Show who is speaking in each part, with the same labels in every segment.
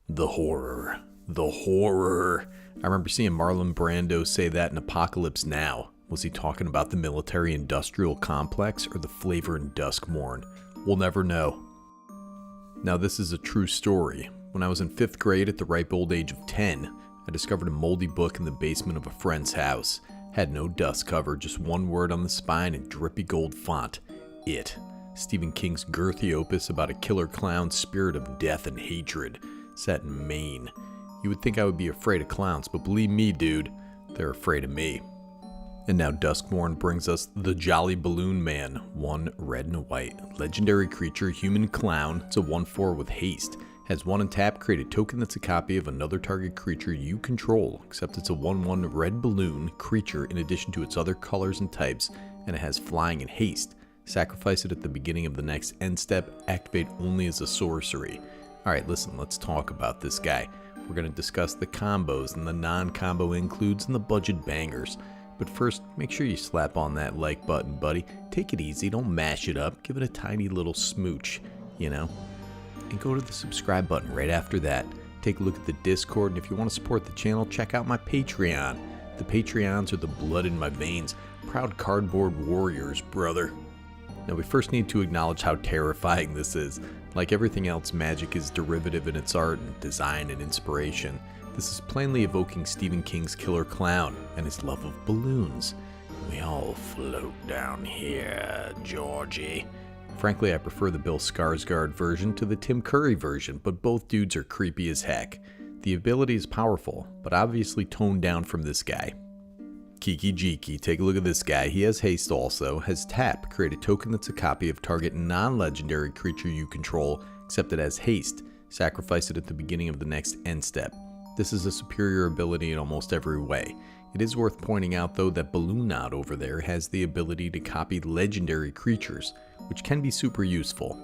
Speaker 1: The horror. The horror. I remember seeing Marlon Brando say that in Apocalypse Now. Was he talking about the military-industrial complex or the flavor in Duskmorn? We'll never know. Now this is a true story. When I was in 5th grade at the ripe old age of 10, I discovered a moldy book in the basement of a friend's house. Had no dust cover, just one word on the spine in drippy gold font. It. Stephen King's girthy opus about a killer clown's spirit of death and hatred, set in Maine. You would think I would be afraid of clowns, but believe me, dude, they're afraid of me. And now Duskmorn brings us the Jolly Balloon Man, 1 red and white. Legendary creature, human clown. It's a 1/4 with haste. Has 1 untap, create a token that's a copy of another target creature you control, except it's a 1/1 red balloon creature in addition to its other colors and types, and it has flying and haste. Sacrifice it at the beginning of the next end step, activate only as a sorcery. Alright, listen, let's talk about this guy. We're going to discuss the combos and the non-combo includes and the budget bangers. But first, make sure you slap on that like button, buddy. Take it easy, don't mash it up, give it a tiny little smooch, you know? And go to the subscribe button right after that. Take a look at the Discord, and if you want to support the channel, check out my Patreon. The Patreons are the blood in my veins. Proud cardboard warriors, brother. Now we first need to acknowledge how terrifying this is. Like everything else, magic is derivative in its art and design and inspiration. This is plainly evoking Stephen King's killer clown and his love of balloons. We all float down here, Georgie. Frankly, I prefer the Bill Skarsgård version to the Tim Curry version, but both dudes are creepy as heck. The ability is powerful, but obviously toned down from this guy. Kiki-Jiki, take a look at this guy. He has haste also, has tap, create a token that's a copy of target non-legendary creature you control, except it has haste. Sacrifice it at the beginning of the next end step. This is a superior ability in almost every way. It is worth pointing out though that Balloon Knot over there has the ability to copy legendary creatures, which can be super useful.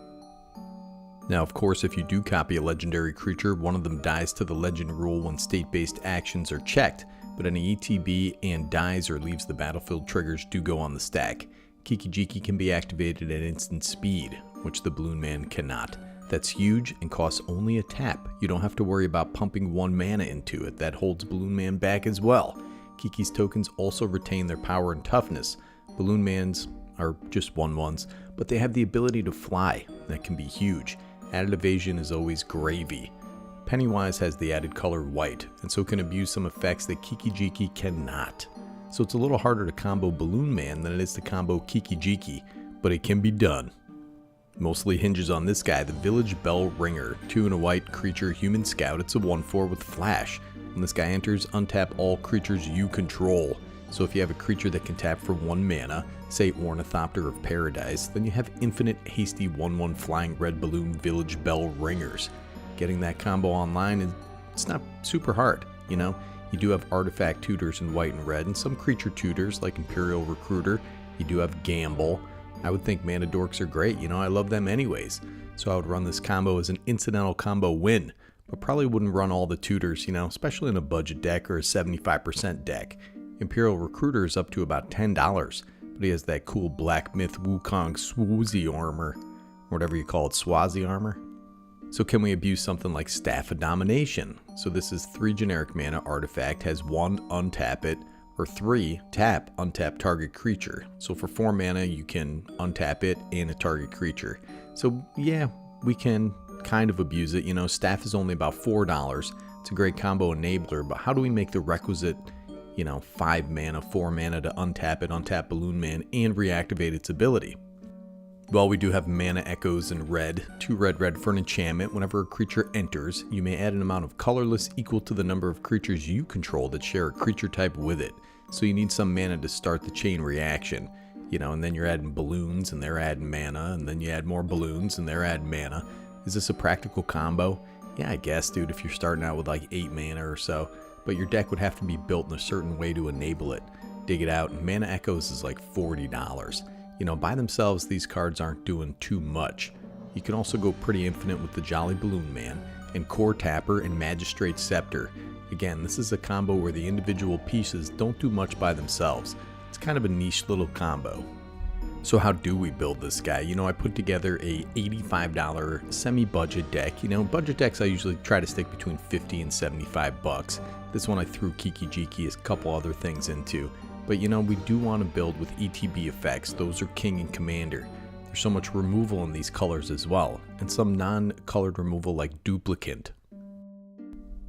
Speaker 1: Now of course if you do copy a legendary creature, one of them dies to the legend rule when state-based actions are checked, but any ETB and dies or leaves the battlefield triggers do go on the stack. Kiki-Jiki can be activated at instant speed, which the Balloon Man cannot. That's huge and costs only a tap. You don't have to worry about pumping 1 mana into it. That holds Balloon Man back as well. Kiki's tokens also retain their power and toughness. Balloon Mans are just 1/1s, but they have the ability to fly. That can be huge. Added evasion is always gravy. Pennywise has the added color white, and so can abuse some effects that Kiki-Jiki cannot. So it's a little harder to combo Balloon Man than it is to combo Kiki-Jiki, but it can be done. Mostly hinges on this guy, the Village Bell Ringer, 2 and a white creature, human scout. It's a 1/4 with flash. When this guy enters, untap all creatures you control. So if you have a creature that can tap for 1 mana, say Ornithopter of Paradise, then you have infinite hasty 1/1 flying red balloon Village Bell Ringers. Getting that combo online, it's not super hard, you know? You do have artifact tutors in white and red, and some creature tutors like Imperial Recruiter. You do have Gamble. I would think Mana Dorks are great, you know, I love them anyways. So I would run this combo as an incidental combo win, but probably wouldn't run all the tutors, you know, especially in a budget deck or a 75% deck. Imperial Recruiter is up to about $10, but he has that cool Black Myth Wukong Swazi armor, or whatever you call it, Swazi armor. So can we abuse something like Staff of Domination? So this is 3 generic mana artifact, has 1 untap it, or 3 tap untap target creature. So for 4 mana you can untap it and a target creature. So yeah, we can kind of abuse it. You know, Staff is only about $4. It's a great combo enabler, but how do we make the requisite, you know, 5 mana, 4 mana to untap it, untap Balloon Man, and reactivate its ability? Well, we do have Mana Echoes in red, 2 red for an enchantment. Whenever a creature enters, you may add an amount of colorless equal to the number of creatures you control that share a creature type with it. So you need some mana to start the chain reaction, you know, and then you're adding balloons and they're adding mana, and then you add more balloons and they're adding mana. Is this a practical combo? Yeah, I guess, dude, if you're starting out with like 8 mana or so, but your deck would have to be built in a certain way to enable it. Dig it out, and Mana Echoes is like $40. You know, by themselves, these cards aren't doing too much. You can also go pretty infinite with the Jolly Balloon Man, and Core Tapper and Magistrate Scepter. Again, this is a combo where the individual pieces don't do much by themselves. It's kind of a niche little combo. So how do we build this guy? You know, I put together a $85 semi-budget deck. You know, budget decks I usually try to stick between 50 and 75 bucks. This one I threw Kiki-Jiki as a couple other things into. But you know, we do want to build with ETB effects. Those are King and Commander. There's so much removal in these colors as well, and some non-colored removal like Duplicant.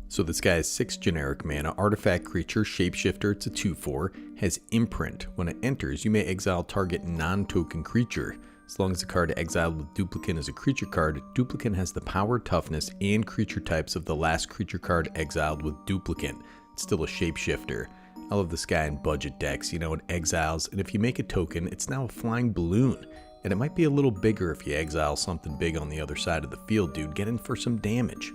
Speaker 1: So this guy has 6 generic mana, artifact creature, shapeshifter, it's a 2/4, has imprint. When it enters, you may exile target non-token creature. As long as the card exiled with Duplicant is a creature card, Duplicant has the power, toughness, and creature types of the last creature card exiled with Duplicant. It's still a shapeshifter. I love this guy in budget decks, you know, it exiles, and if you make a token, it's now a flying balloon. And it might be a little bigger if you exile something big on the other side of the field, dude. Get in for some damage.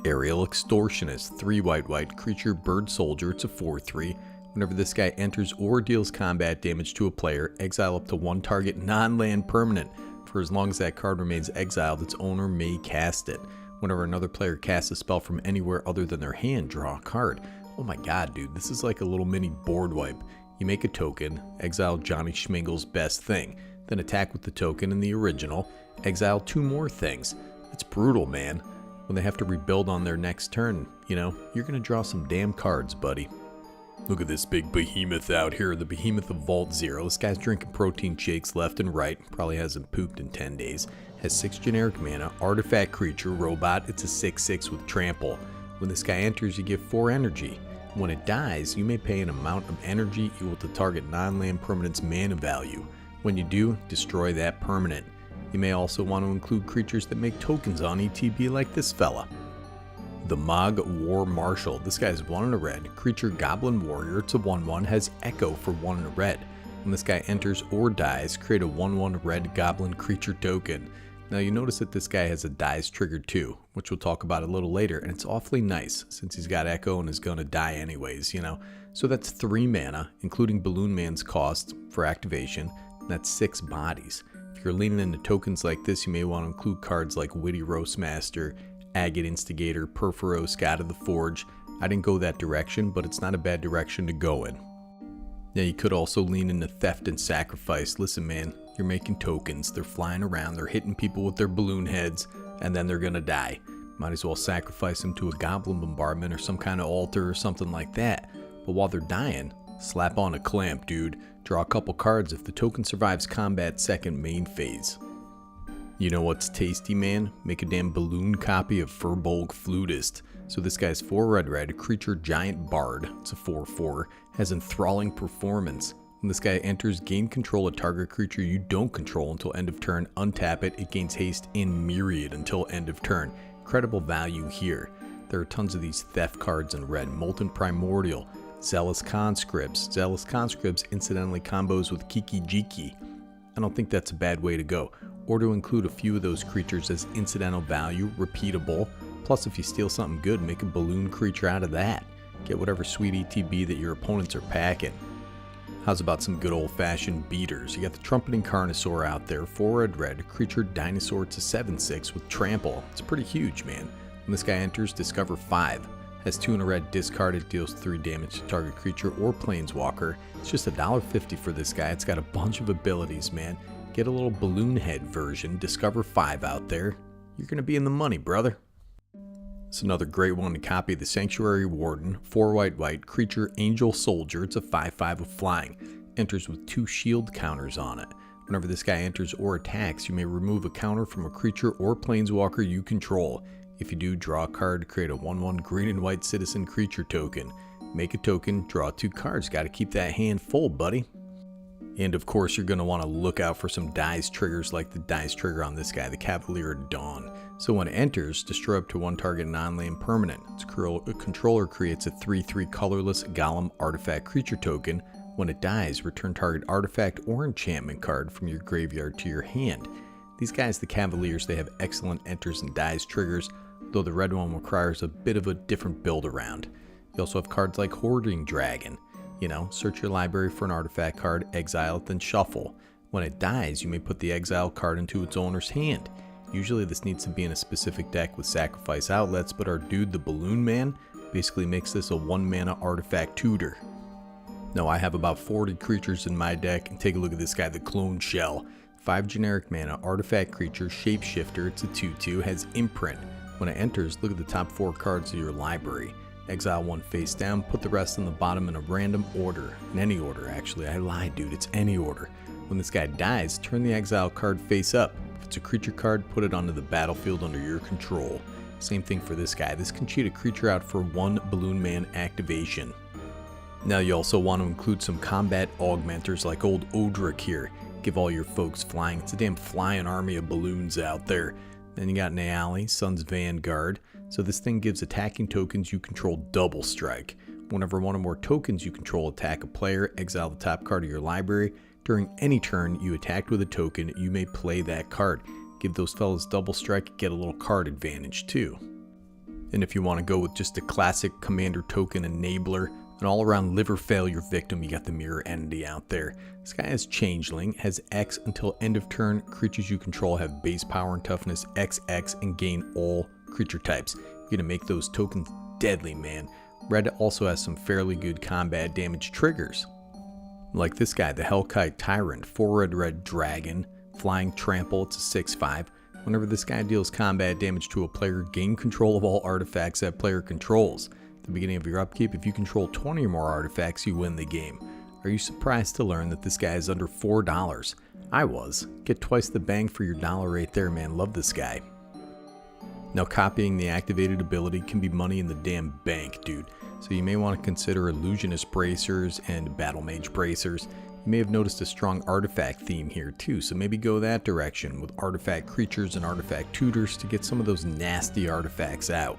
Speaker 1: Aerial Extortionist, 3 white, creature, bird soldier, it's a 4/3. Whenever this guy enters or deals combat damage to a player, exile up to 1 target non-land permanent. For as long as that card remains exiled, its owner may cast it. Whenever another player casts a spell from anywhere other than their hand, draw a card. Oh my god, dude, this is like a little mini board wipe. You make a token, exile Johnny Schmingle's best thing, then attack with the token in the original, exile 2 more things. It's brutal, man. When they have to rebuild on their next turn, you know, you're going to draw some damn cards, buddy. Look at this big behemoth out here, the behemoth of Vault Zero. This guy's drinking protein shakes left and right, probably hasn't pooped in 10 days. Has 6 generic mana, artifact creature, robot, it's a 6/6 with trample. When this guy enters, you get 4 energy. When it dies, you may pay an amount of energy equal to target non-land permanent's mana value. When you do, destroy that permanent. You may also want to include creatures that make tokens on ETB like this fella. The Mog War Marshal. This guy is 1 and a red. Creature Goblin Warrior. It's a 1/1. Has Echo for 1 and a red. When this guy enters or dies, create a 1/1 red Goblin creature token. Now you notice that this guy has a dies trigger too, which we'll talk about a little later, and it's awfully nice since he's got Echo and is going to die anyways, you know. So that's 3 mana, including Balloon Man's cost for activation, and that's 6 bodies. If you're leaning into tokens like this, you may want to include cards like Witty Roastmaster, Agate Instigator, Perforos, God of the Forge. I didn't go that direction, but it's not a bad direction to go in. Now you could also lean into Theft and Sacrifice. Listen man, you're making tokens, they're flying around, they're hitting people with their balloon heads, and then they're gonna die. Might as well sacrifice them to a Goblin Bombardment or some kind of altar or something like that. But while they're dying, slap on a clamp, dude. Draw a couple cards if the token survives combat second main phase. You know what's tasty, man? Make a damn balloon copy of Furbolg Flutist. So this guy's 4 red, creature giant bard. It's a 4/4. Has enthralling performance. When this guy enters, gain control of target creature you don't control until end of turn. Untap it. It gains haste and myriad until end of turn. Incredible value here. There are tons of these theft cards in red. Molten Primordial. Zealous Conscripts. Zealous Conscripts incidentally combos with Kiki-Jiki. I don't think that's a bad way to go. Or to include a few of those creatures as incidental value, repeatable. Plus if you steal something good, make a balloon creature out of that. Get whatever sweet ETB that your opponents are packing. How's about some good old-fashioned beaters? You got the Trumpeting Carnosaur out there, 4 red, creature dinosaur, it's a 7/6 with trample. It's pretty huge, man. When this guy enters, discover 5. Has 2 and a red, discarded, deals 3 damage to target creature or planeswalker. It's just $1.50 for this guy. It's got a bunch of abilities, man. Get a little balloon head version, discover 5 out there. You're gonna be in the money, brother. It's another great one to copy, the Sanctuary Warden, 4 white, creature Angel Soldier. It's a 5/5 with flying. Enters with 2 shield counters on it. Whenever this guy enters or attacks, you may remove a counter from a creature or planeswalker you control. If you do, draw a card to create a 1/1 green and white citizen creature token. Make a token, draw 2 cards. Gotta keep that hand full, buddy. And of course, you're going to want to look out for some dice triggers like the dice trigger on this guy, the Cavalier of Dawn. So when it enters, destroy up to 1 target non-land permanent. Its controller creates a 3/3 colorless Golem artifact creature token. When it dies, return target artifact or enchantment card from your graveyard to your hand. These guys, the Cavaliers, they have excellent enters and dies triggers, though the red one requires a bit of a different build around. You also have cards like Hoarding Dragon. You know, search your library for an artifact card, exile it, then shuffle. When it dies, you may put the exile card into its owner's hand. Usually this needs to be in a specific deck with sacrifice outlets, but our dude, the Balloon Man, basically makes this a 1 mana artifact tutor. No, I have about 40 creatures in my deck, and take a look at this guy, the Clone Shell. 5 generic mana, artifact creature, shapeshifter, it's a 2/2, has imprint. When it enters, look at the top 4 cards of your library. Exile 1 face down, put the rest on the bottom in a random order. In any order, actually. I lied, dude, it's any order. When this guy dies, turn the exile card face up. If it's a creature card, put it onto the battlefield under your control. Same thing for this guy. This can cheat a creature out for 1 Balloon Man activation. Now you also want to include some combat augmenters like old Odric here. Give all your folks flying. It's a damn flying army of balloons out there. Then you got Naali, Sun's Vanguard. So this thing gives attacking tokens you control double strike. Whenever one or more tokens you control attack a player, exile the top card of your library. During any turn you attacked with a token, you may play that card. Give those fellas double strike, get a little card advantage too. And if you want to go with just a classic commander token enabler, an all-around liver failure victim, you got the mirror entity out there. This guy has Changeling, has X until end of turn. Creatures you control have base power and toughness XX and gain all creature types. You're going to make those tokens deadly, man. Red also has some fairly good combat damage triggers. Like this guy, the Hellkite Tyrant, 4 red dragon, flying trample, it's a 6/5. Whenever this guy deals combat damage to a player, gain control of all artifacts that player controls. At the beginning of your upkeep, if you control 20 or more artifacts, you win the game. Are you surprised to learn that this guy is under $4? I was. Get twice the bang for your dollar right there, man. Love this guy. Now copying the activated ability can be money in the damn bank, dude. So you may want to consider Illusionist Bracers and Battle Mage Bracers. You may have noticed a strong artifact theme here too, so maybe go that direction with artifact creatures and artifact tutors to get some of those nasty artifacts out.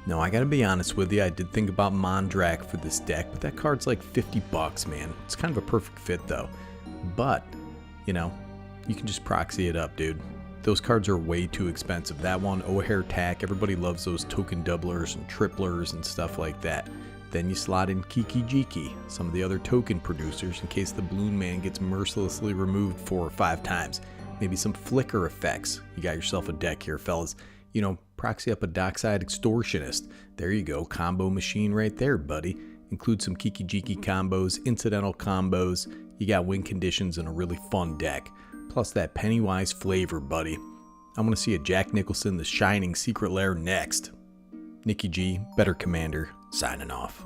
Speaker 1: Now I gotta be honest with you, I did think about Mondrak for this deck, but that card's like $50, man. It's kind of a perfect fit though. But, you know, you can just proxy it up, dude. Those cards are way too expensive. That one, O'Hare Tack, everybody loves those token doublers and triplers and stuff like that. Then you slot in Kiki-Jiki, some of the other token producers in case the Balloon Man gets mercilessly removed 4 or 5 times. Maybe some flicker effects. You got yourself a deck here, fellas. You know, proxy up a Dockside Extortionist. There you go, combo machine right there, buddy. Include some Kiki-Jiki combos, incidental combos. You got win conditions and a really fun deck. Plus that Pennywise flavor, buddy. I'm going to see a Jack Nicholson The Shining Secret Lair next. Nikki G, Better Commander, signing off.